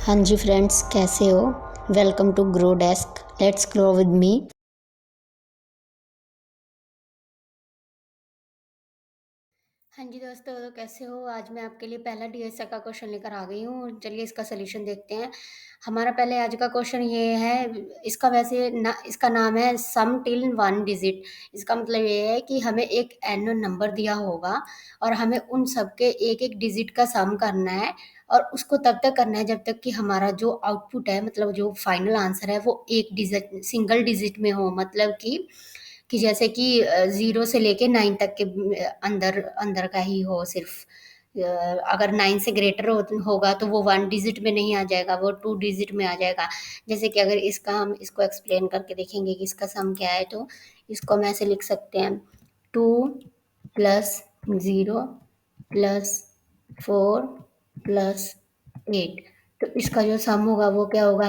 हाँ जी फ्रेंड्स, कैसे हो? Welcome to Grow Desk. Let's grow with me. हाँ जी दोस्तों, तो कैसे हो? आज मैं आपके लिए पहला डीएसए का क्वेश्चन लेकर आ गई हूँ। चलिए इसका सोल्यूशन देखते हैं। हमारा पहले आज का क्वेश्चन ये है। इसका वैसे ना, इसका नाम है सम टिल वन डिजिट। इसका मतलब ये है कि हमें एक एन नंबर दिया होगा और हमें उन सब के एक एक डिजिट का सम करना है। और उसको तब तक करना है जब तक कि हमारा जो आउटपुट है, मतलब जो फाइनल आंसर है, वो एक डिजिट, सिंगल डिजिट में हो। मतलब कि जैसे कि 0 से लेके 9 तक के अंदर अंदर का ही हो सिर्फ। अगर 9 से ग्रेटर होगा तो वो 1 डिजिट में नहीं आ जाएगा, वो 2 डिजिट में आ जाएगा। जैसे कि अगर इसका हम इसको एक्सप्लेन करके देखेंगे कि इसका सम क्या है, तो इसको हम ऐसे लिख सकते हैं। 2 प्लस 0 प्लस 4 प्लस 8। तो इसका जो सम होगा वो क्या होगा?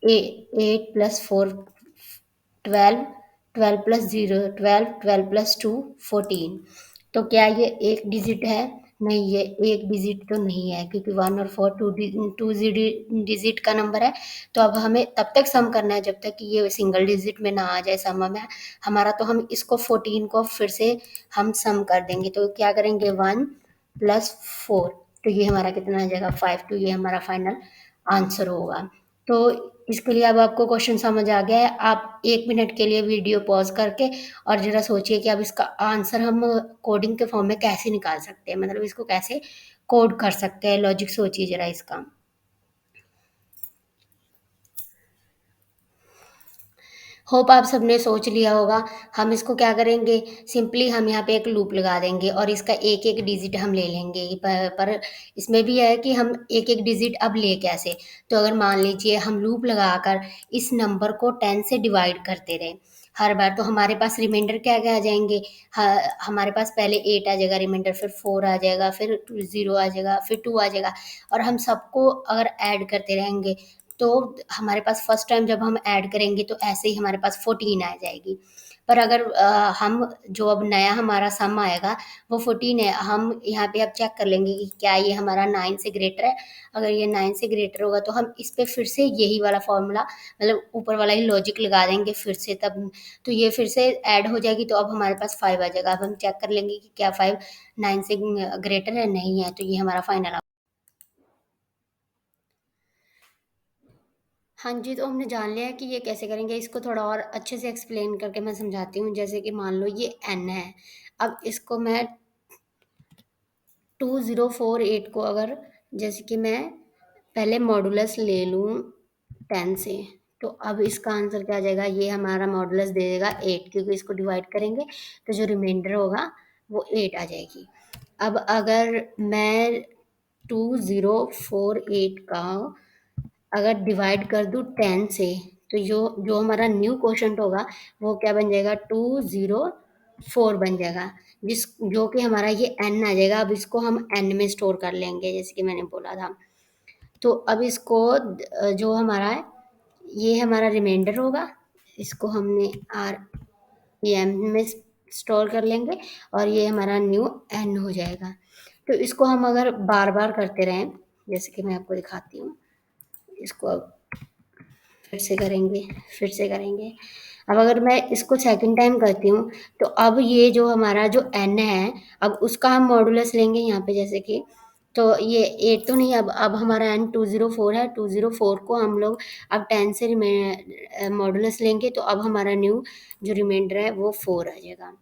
8 प्लस 4 12, 12 प्लस 0 12, 12 प्लस 2 14। तो क्या ये एक डिजिट है? नहीं, ये एक डिजिट तो नहीं है, क्योंकि 1 और 4 टू डिजिट का नंबर है। तो अब हमें तब तक सम करना है जब तक कि ये सिंगल डिजिट में ना आ जाए सम में हमारा। तो हम इसको 14 को फिर से हम सम कर देंगे। तो क्या करेंगे? 1 प्लस 4। तो ये हमारा कितना आ जाएगा? 5। तो ये हमारा फाइनल आंसर होगा। तो इसके लिए अब आपको क्वेश्चन समझ आ गया है। आप 1 मिनट के लिए वीडियो पॉज करके और जरा सोचिए कि अब इसका आंसर हम कोडिंग के फॉर्म में कैसे निकाल सकते हैं, मतलब इसको कैसे कोड कर सकते हैं। लॉजिक सोचिए जरा इसका। होप आप सबने सोच लिया होगा। हम इसको क्या करेंगे? सिंपली हम यहाँ पे एक लूप लगा देंगे और इसका एक एक डिजिट हम ले लेंगे। पर इसमें भी है कि हम एक एक डिजिट अब ले कैसे। तो अगर मान लीजिए हम लूप लगाकर इस नंबर को 10 से डिवाइड करते रहे हर बार, तो हमारे पास रिमाइंडर क्या क्या आ जाएंगे? हमारे पास पहले 8 आ जाएगा रिमाइंडर, फिर 4 आ जाएगा, फिर 0 आ जाएगा, फिर 2 आ जाएगा। और हम सबको अगर ऐड करते रहेंगे तो हमारे पास फर्स्ट टाइम जब हम ऐड करेंगे तो ऐसे ही हमारे पास 14 आ जाएगी। पर अगर हम जो अब नया हमारा सम आएगा वो 14 है। हम यहाँ पे अब चेक कर लेंगे कि क्या ये हमारा 9 से ग्रेटर है। अगर ये 9 से ग्रेटर होगा तो हम इस पे फिर से यही वाला फॉर्मूला, मतलब ऊपर वाला ही लॉजिक लगा देंगे फिर से तब। तो ये फिर से ऐड हो जाएगी, तो अब हमारे पास 5 आ जाएगा। अब हम चेक कर लेंगे कि क्या 5 9 से ग्रेटर है? नहीं है। तो ये हमारा फाइनल। हाँ जी, तो हमने जान लिया है कि ये कैसे करेंगे। इसको थोड़ा और अच्छे से एक्सप्लेन करके मैं समझाती हूँ। जैसे कि मान लो ये n है। अब इसको मैं 2048 को अगर, जैसे कि मैं पहले मॉडुलस ले लूँ 10 से, तो अब इसका आंसर क्या आ जाएगा? ये हमारा मॉडुलस दे देगा 8, क्योंकि इसको डिवाइड करेंगे तो जो रिमाइंडर होगा वो 8 आ जाएगी। अब अगर मैं 2048 का अगर डिवाइड कर दूँ 10 से, तो जो जो हमारा न्यू क्वोशंट होगा वो क्या बन जाएगा? 204 बन जाएगा। जिस जो कि हमारा ये n आ जाएगा। अब इसको हम n में स्टोर कर लेंगे, जैसे कि मैंने बोला था। तो अब इसको जो हमारा है, ये हमारा रिमाइंडर होगा। इसको हमने आर एम में स्टोर कर लेंगे और ये हमारा न्यू n हो जाएगा। तो इसको हम अगर बार बार करते रहें, जैसे कि मैं आपको दिखाती हूँ। इसको अब फिर से करेंगे, फिर से करेंगे। अब अगर मैं इसको सेकंड टाइम करती हूँ, तो अब ये जो हमारा जो n है, अब उसका हम मॉडुलस लेंगे यहाँ पे, जैसे कि तो ये 8 तो नहीं, अब हमारा n 204 है। 204 को हम लोग अब 10 से मॉडुलस लेंगे, तो अब हमारा न्यू जो रिमाइंडर है वो 4 आ जाएगा।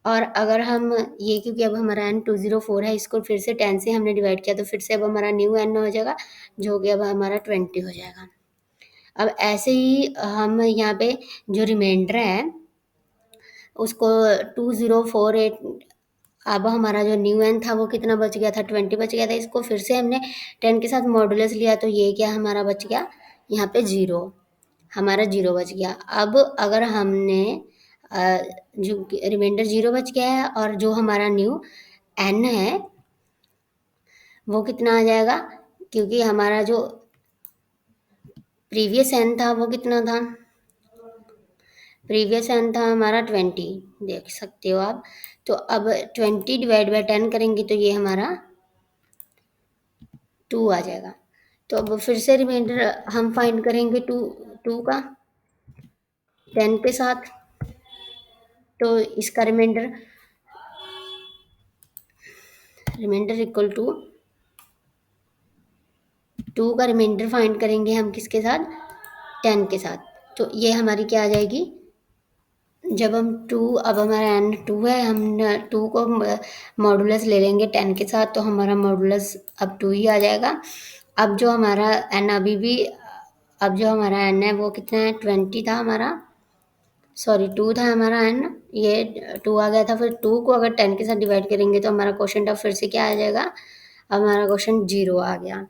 और अगर हम ये, क्योंकि अब हमारा n 204 है, इसको फिर से 10 से हमने डिवाइड किया, तो फिर से अब हमारा न्यू n हो जाएगा, जो कि अब हमारा 20 हो जाएगा। अब ऐसे ही हम यहाँ पे जो रिमाइंडर है उसको 2048, अब हमारा जो न्यू एन था वो कितना बच गया था? 20 बच गया था। इसको फिर से हमने 10 के साथ मॉडुलस लिया, तो ये क्या हमारा बच गया? यहाँ पे 0, हमारा 0 बच गया। अब अगर हमने जो रिमाइंडर 0 बच गया है और जो हमारा न्यू एन है वो कितना आ जाएगा? क्योंकि हमारा जो प्रीवियस एन था वो कितना था? प्रीवियस एन था हमारा 20, देख सकते हो आप। तो अब 20 डिवाइड बाय 10 करेंगे तो ये हमारा 2 आ जाएगा। तो अब फिर से रिमाइंडर हम फाइंड करेंगे टू टू का 10 के साथ। तो इसका रिमाइंडर इक्वल टू 2 का रिमाइंडर फाइंड करेंगे हम किसके साथ, 10 के साथ। तो ये हमारी क्या आ जाएगी, जब हम टू, अब हमारा एन 2 है, हम 2 को मॉडुलस ले लेंगे 10 के साथ, तो हमारा मॉडुलस अब 2 ही आ जाएगा। अब जो हमारा एन अभी भी, अब जो हमारा एन है वो कितना है, 20 था हमारा, सॉरी 2 था हमारा एन, ये 2 आ गया था। फिर 2 को अगर 10 के साथ डिवाइड करेंगे तो हमारा क्वेश्चन अब फिर से क्या आ जाएगा, अब हमारा क्वेश्चन 0 आ गया।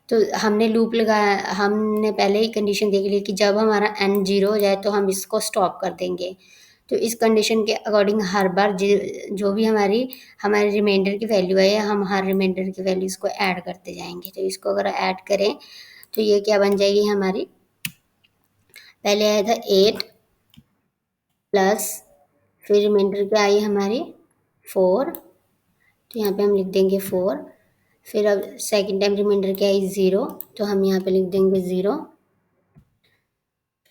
तो हमने लूप लगाया, हमने पहले ही कंडीशन देख ली कि जब हमारा एन 0 हो जाए तो हम इसको स्टॉप कर देंगे। तो इस कंडीशन के अकॉर्डिंग हर बार जो भी हमारे रिमाइंडर की वैल्यू है, हम हर रिमाइंडर की वैल्यू इसको ऐड करते जाएंगे। तो इसको अगर ऐड करें तो ये क्या बन जाएगी हमारी, पहले आया था 8 प्लस, फिर रिमाइंडर क्या आई हमारी 4, तो यहाँ पे हम लिख देंगे 4। फिर अब सेकंड टाइम रिमाइंडर क्या आई 0, तो हम यहाँ पे लिख देंगे 0।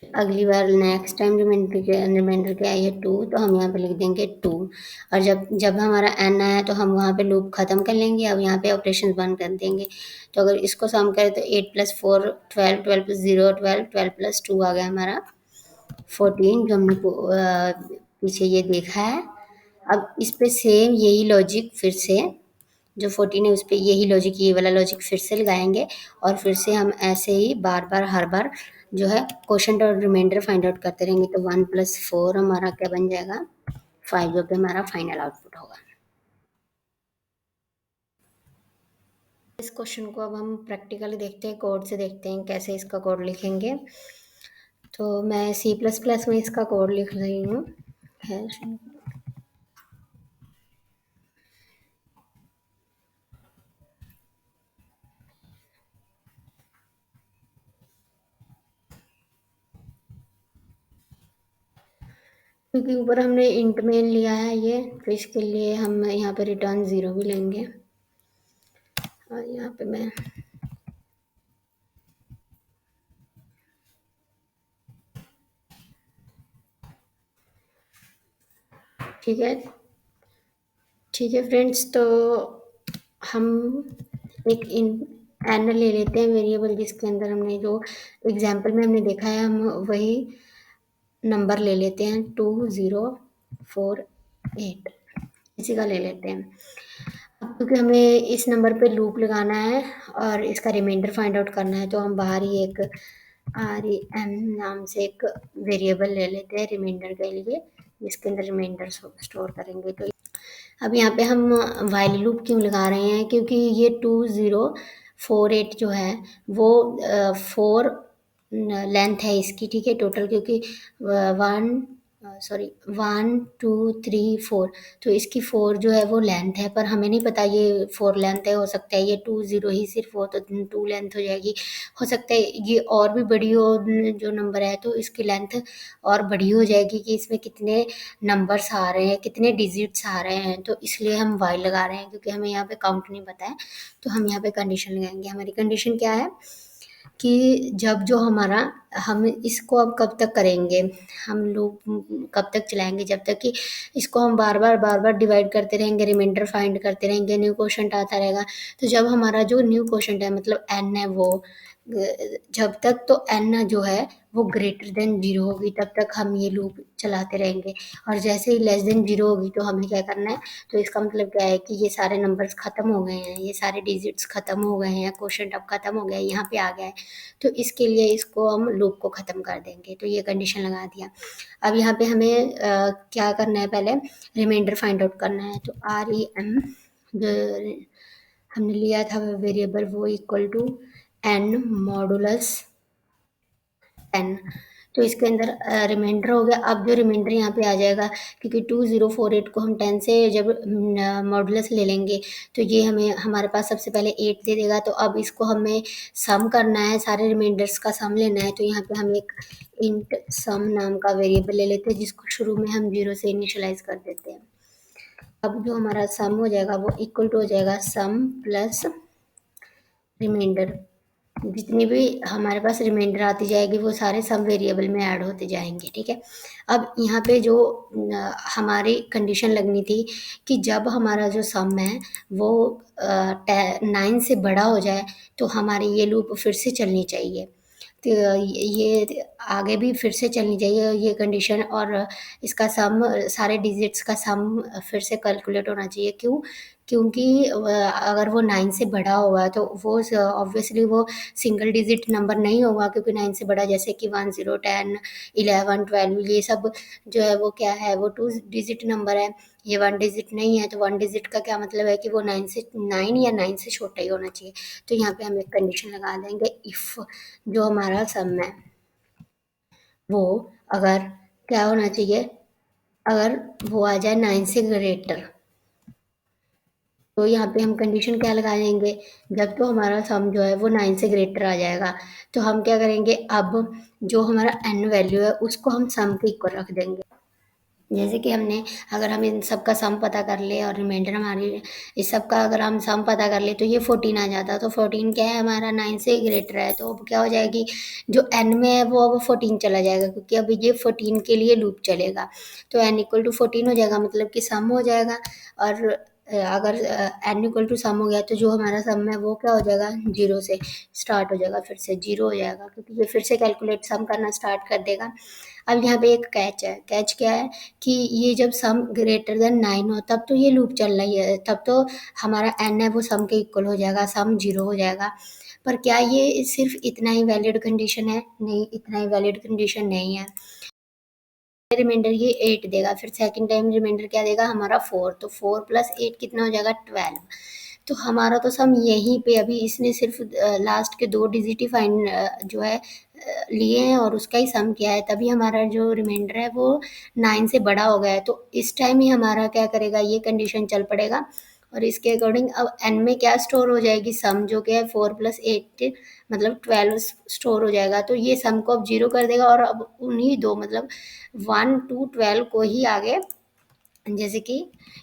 अगली बार नेक्स्ट टाइम रिमाइंडर क्या आई है 2, तो हम यहाँ पे लिख देंगे 2। और जब जब हमारा एन आया तो हम वहाँ पे लूप ख़त्म कर लेंगे, अब यहाँ पे ऑपरेशन बंद कर देंगे। तो अगर इसको सम करें तो 8 + 4 12, 12 + 0 12, 12 + 2 आ गया हमारा 14, जो हमने पीछे ये देखा है। अब इस पे सेम यही लॉजिक फिर से, जो 14 है उस पे यही लॉजिक, ये वाला लॉजिक फिर से लगाएंगे, और फिर से हम ऐसे ही बार बार हर बार जो है क्वोशंट और रिमाइंडर फाइंड आउट करते रहेंगे। तो 1 + 4 हमारा क्या बन जाएगा, 5, जो कि हमारा फाइनल आउटपुट होगा। इस क्वेश्चन को अब हम प्रैक्टिकली देखते हैं, कोड से देखते हैं कैसे इसका कोड लिखेंगे। तो मैं C++ में इसका कोड लिख रही हूँ है, क्योंकि ऊपर हमने इंट मेन लिया है ये, तो इसके लिए हम यहाँ पे रिटर्न 0 भी लेंगे। और यहाँ पे मैं ठीक है, ठीक है फ्रेंड्स, तो हम एक इन एन ले लेते हैं वेरिएबल, जिसके अंदर हमने जो एग्जाम्पल में हमने देखा है, हम वही नंबर ले लेते हैं 2048, इसी का ले लेते हैं। अब क्योंकि हमें इस नंबर पे लूप लगाना है और इसका रिमाइंडर फाइंड आउट करना है, तो हम बाहर ही एक REM नाम से एक वेरिएबल ले लेते हैं रिमाइंडर के लिए, जिसके अंदर रिमाइंडर स्टोर करेंगे। तो अब यहाँ पे हम वाइल लूप क्यों लगा रहे हैं, क्योंकि ये 2048 जो है वो 4 लेंथ है इसकी, ठीक है टोटल, क्योंकि 1 2 3 4, तो इसकी 4 जो है वो लेंथ है, पर हमें नहीं पता ये 4 लेंथ है, हो सकता है ये 20 ही सिर्फ हो तो 2 लेंथ हो जाएगी, हो सकता है ये और भी बड़ी हो जो नंबर है, तो इसकी लेंथ और बड़ी हो जाएगी कि इसमें कितने नंबर्स आ रहे हैं, कितने डिजिट्स आ रहे हैं। तो इसलिए हम वाइल लगा रहे हैं, क्योंकि हमें यहाँ पे काउंट नहीं पता है। तो हम यहाँ पे कंडीशन लगाएंगे। हमारी कंडीशन क्या है कि जब जो हमारा, हम इसको अब कब तक करेंगे, हम लोग कब तक चलाएंगे, जब तक कि इसको हम बार बार डिवाइड करते रहेंगे, रिमाइंडर फाइंड करते रहेंगे, न्यू क्वेश्चन आता रहेगा। तो जब हमारा जो न्यू क्वेश्चन है, मतलब एन है, वो जब तक तो एन जो है वो ग्रेटर देन 0 होगी, तब तक हम ये लूप चलाते रहेंगे। और जैसे ही लेस देन 0 होगी तो हमें क्या करना है, तो इसका मतलब क्या है कि ये सारे नंबर्स खत्म हो गए हैं, ये सारे डिजिट्स खत्म हो गए हैं, क्वोशंट अब खत्म हो गया है, यहाँ पे आ गया है, तो इसके लिए इसको हम लूप को ख़त्म कर देंगे। तो ये कंडीशन लगा दिया। अब यहाँ पे हमें क्या करना है, पहले रिमाइंडर फाइंड आउट करना है। तो REM जो हमने लिया था वेरिएबल, वो equal to n modulus n। तो इसके अंदर रिमाइंडर हो गया। अब जो रिमाइंडर यहाँ पे आ जाएगा, क्योंकि 2048 को हम 10 से जब मॉडुलस ले लेंगे तो ये हमें, हमारे पास सबसे पहले 8 दे देगा। तो अब इसको हमें सम करना है, सारे रिमाइंडर्स का सम लेना है। तो यहाँ पे हम एक इंट सम नाम का वेरिएबल ले लेते हैं, जिसको शुरू में हम 0 से इनिशियलाइज कर देते हैं। अब जो हमारा सम हो जाएगा वो इक्वल टू हो जाएगा सम प्लस रिमाइंडर। जितनी भी हमारे पास रिमाइंडर आती जाएगी वो सारे सम वेरिएबल में ऐड होते जाएंगे, ठीक है। अब यहाँ पे जो हमारी कंडीशन लगनी थी कि जब हमारा जो सम है वो 9 से बड़ा हो जाए तो हमारी ये लूप फिर से चलनी चाहिए। तो ये आगे भी फिर से चलनी चाहिए ये कंडीशन, और इसका सम, सारे डिजिट्स का सम फिर से कैलकुलेट होना चाहिए। क्यों? क्योंकि अगर वो 9 से बड़ा होगा तो वो ऑब्वियसली वो सिंगल डिजिट नंबर नहीं होगा, क्योंकि 9 से बड़ा जैसे कि 1 0 10 11 12 ये सब जो है वो क्या है, वो 2 डिजिट नंबर है। ये 1 डिजिट नहीं है, तो 1 डिजिट का क्या मतलब है कि वो 9 या 9 से छोटा ही होना चाहिए। तो यहाँ पे हम एक कंडीशन लगा देंगे, इफ़ जो हमारा सम है वो अगर क्या होना चाहिए, अगर वो आ जाए 9 से ग्रेटर, तो यहाँ पे हम कंडीशन क्या लगा देंगे, जब तो हमारा सम जो है वो 9 से ग्रेटर आ जाएगा तो हम क्या करेंगे, अब जो हमारा एन वैल्यू है उसको हम सम के इक्वल रख देंगे। जैसे कि हमने, अगर हम इन सब का सम पता कर ले और रिमाइंडर हमारी इस सब का अगर हम सम पता कर ले तो ये 14 आ जाता। तो 14 क्या है, हमारा 9 से ग्रेटर है, तो अब क्या हो जाएगी, जो एन में है वो अब 14 चला जाएगा, क्योंकि अब ये 14 के लिए लूप चलेगा। तो एन इक्वल टू 14 हो जाएगा, मतलब कि सम हो जाएगा। और अगर एन इक्वल टू सम हो गया तो जो हमारा सम है वो क्या हो जाएगा, जीरो से स्टार्ट हो जाएगा, फिर से जीरो हो जाएगा, क्योंकि ये फिर से कैलकुलेट सम करना स्टार्ट कर देगा। अब यहाँ पे एक कैच है, कैच क्या है कि ये जब सम ग्रेटर देन 9 हो तब तो ये लूप चल रही है, तब तो हमारा एन है वो सम के इक्वल हो जाएगा, सम जीरो हो जाएगा। पर क्या ये सिर्फ इतना ही वैलिड कंडीशन है? नहीं, इतना ही वैलिड कंडीशन नहीं है। रिमाइंडर ये 8 देगा, फिर सेकंड टाइम रिमाइंडर क्या देगा हमारा 4, तो 4 प्लस 8 कितना हो जाएगा 12। तो हमारा तो सम यहीं पे, अभी इसने सिर्फ लास्ट के 2 डिजिट ही जो है लिए हैं और उसका ही सम किया है, तभी हमारा जो रिमाइंडर है वो 9 से बड़ा हो गया है। तो इस टाइम ही हमारा क्या करेगा, ये कंडीशन चल पड़ेगा, और इसके अकॉर्डिंग अब एन में क्या स्टोर हो जाएगी, सम जो कि है 4 प्लस 8 मतलब 12 स्टोर हो जाएगा। तो ये सम को अब जीरो कर देगा, और अब उन्हीं दो मतलब 1 to 12 को ही आगे, जैसे कि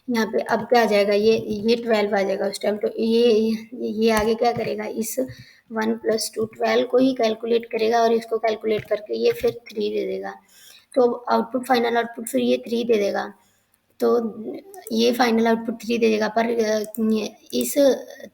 यहाँ पे अब क्या आ जाएगा, ये 12 आ जाएगा उस टाइम, तो ये आगे क्या करेगा, इस 1 प्लस 2 12 को ही कैलकुलेट करेगा, और इसको कैलकुलेट करके ये फिर 3 दे देगा। तो आउटपुट, फाइनल आउटपुट फिर ये 3 दे देगा। तो ये फाइनल आउटपुट 3 दे देगा, पर इस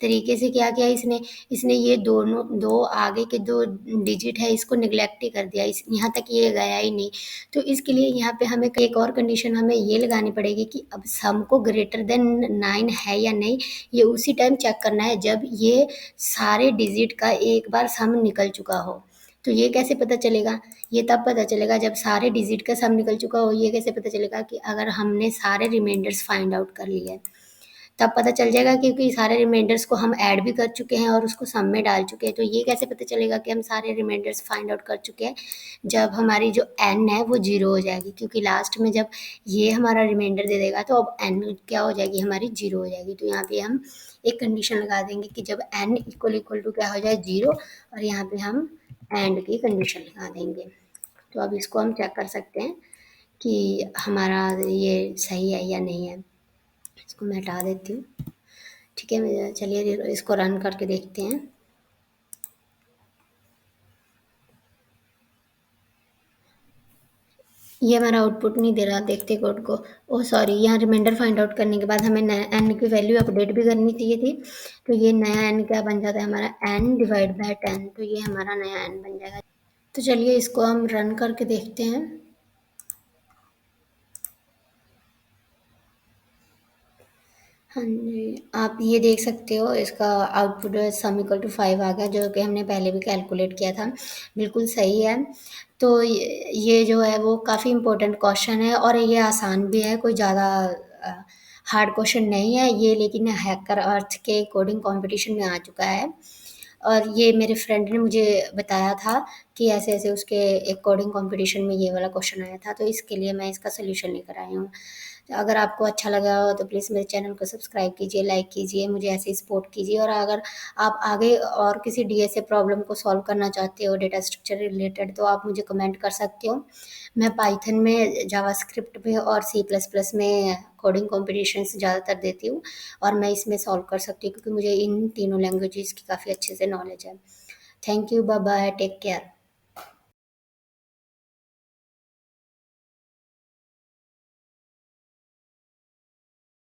तरीके से क्या किया इसने, इसने ये दोनों दो आगे के 2 डिजिट है इसको निगलेक्ट ही कर दिया, इस यहाँ तक ये गया ही नहीं। तो इसके लिए यहाँ पे हमें एक और कंडीशन हमें ये लगानी पड़ेगी कि अब सम को ग्रेटर देन 9 है या नहीं, ये उसी टाइम चेक करना है जब ये सारे डिजिट का एक बार सम निकल चुका हो। तो ये कैसे पता चलेगा, ये तब पता चलेगा जब सारे डिजिट का सम निकल चुका हो। ये कैसे पता चलेगा, कि अगर हमने सारे रिमाइंडर्स फाइंड आउट कर लिए तब पता चल जाएगा, क्योंकि सारे रिमाइंडर्स को हम ऐड भी कर चुके हैं और उसको सम में डाल चुके हैं। तो ये कैसे पता चलेगा कि हम सारे रिमाइंडर्स फाइंड आउट कर चुके हैं, जब हमारी जो एन है वो जीरो हो जाएगी, क्योंकि लास्ट में जब ये हमारा रिमाइंडर दे देगा तो अब एन क्या हो जाएगी, हमारी जीरो हो जाएगी। तो यहाँ पे हम एक कंडीशन लगा देंगे कि जब एन इक्वल इक्वल टू क्या हो जाए, जीरो, और यहाँ पे हम एंड की कंडीशन लगा देंगे। तो अब इसको हम चेक कर सकते हैं कि हमारा ये सही है या नहीं है। इसको मैं हटा देती हूँ, ठीक है। चलिए इसको रन करके देखते हैं। ये हमारा आउटपुट नहीं दे रहा, देखते कोड को। ओह सॉरी, यहाँ रिमाइंडर फाइंड आउट करने के बाद हमें नया एन की वैल्यू अपडेट भी करनी चाहिए थी। तो ये नया एन क्या बन जाता है, हमारा एन डिवाइड बाय 10, तो ये हमारा नया एन बन जाएगा। तो चलिए इसको हम रन करके देखते हैं। हाँ जी, आप ये देख सकते हो इसका आउटपुट सम इक्वल टू 5 आ गया, जो कि हमने पहले भी कैलकुलेट किया था, बिल्कुल सही है। तो ये जो है वो काफ़ी इम्पोर्टेंट क्वेश्चन है, और ये आसान भी है, कोई ज़्यादा हार्ड क्वेश्चन नहीं है ये, लेकिन हैकर अर्थ के कोडिंग कंपटीशन में आ चुका है। और ये मेरे फ्रेंड ने मुझे बताया था कि ऐसे ऐसे उसके एक कोडिंग कंपटीशन में ये वाला क्वेश्चन आया था, तो इसके लिए मैं इसका सोल्यूशन लेकर आई हूँ। तो अगर आपको अच्छा लगा हो तो प्लीज़ मेरे चैनल को सब्सक्राइब कीजिए, लाइक कीजिए, मुझे ऐसे ही सपोर्ट कीजिए। और अगर आप आगे और किसी डीएसए प्रॉब्लम को सॉल्व करना चाहते हो डेटा स्ट्रक्चर रिलेटेड, तो आप मुझे कमेंट कर सकते हो। मैं पाइथन में, जावास्क्रिप्ट में और सी प्लस प्लस में कोडिंग कॉम्पिटिशन्स ज़्यादातर देती हूँ, और मैं इसमें सॉल्व कर सकती हूँ, क्योंकि मुझे इन तीनों लैंग्वेजेस की काफ़ी अच्छे से नॉलेज है। Thank you, bye bye, take care.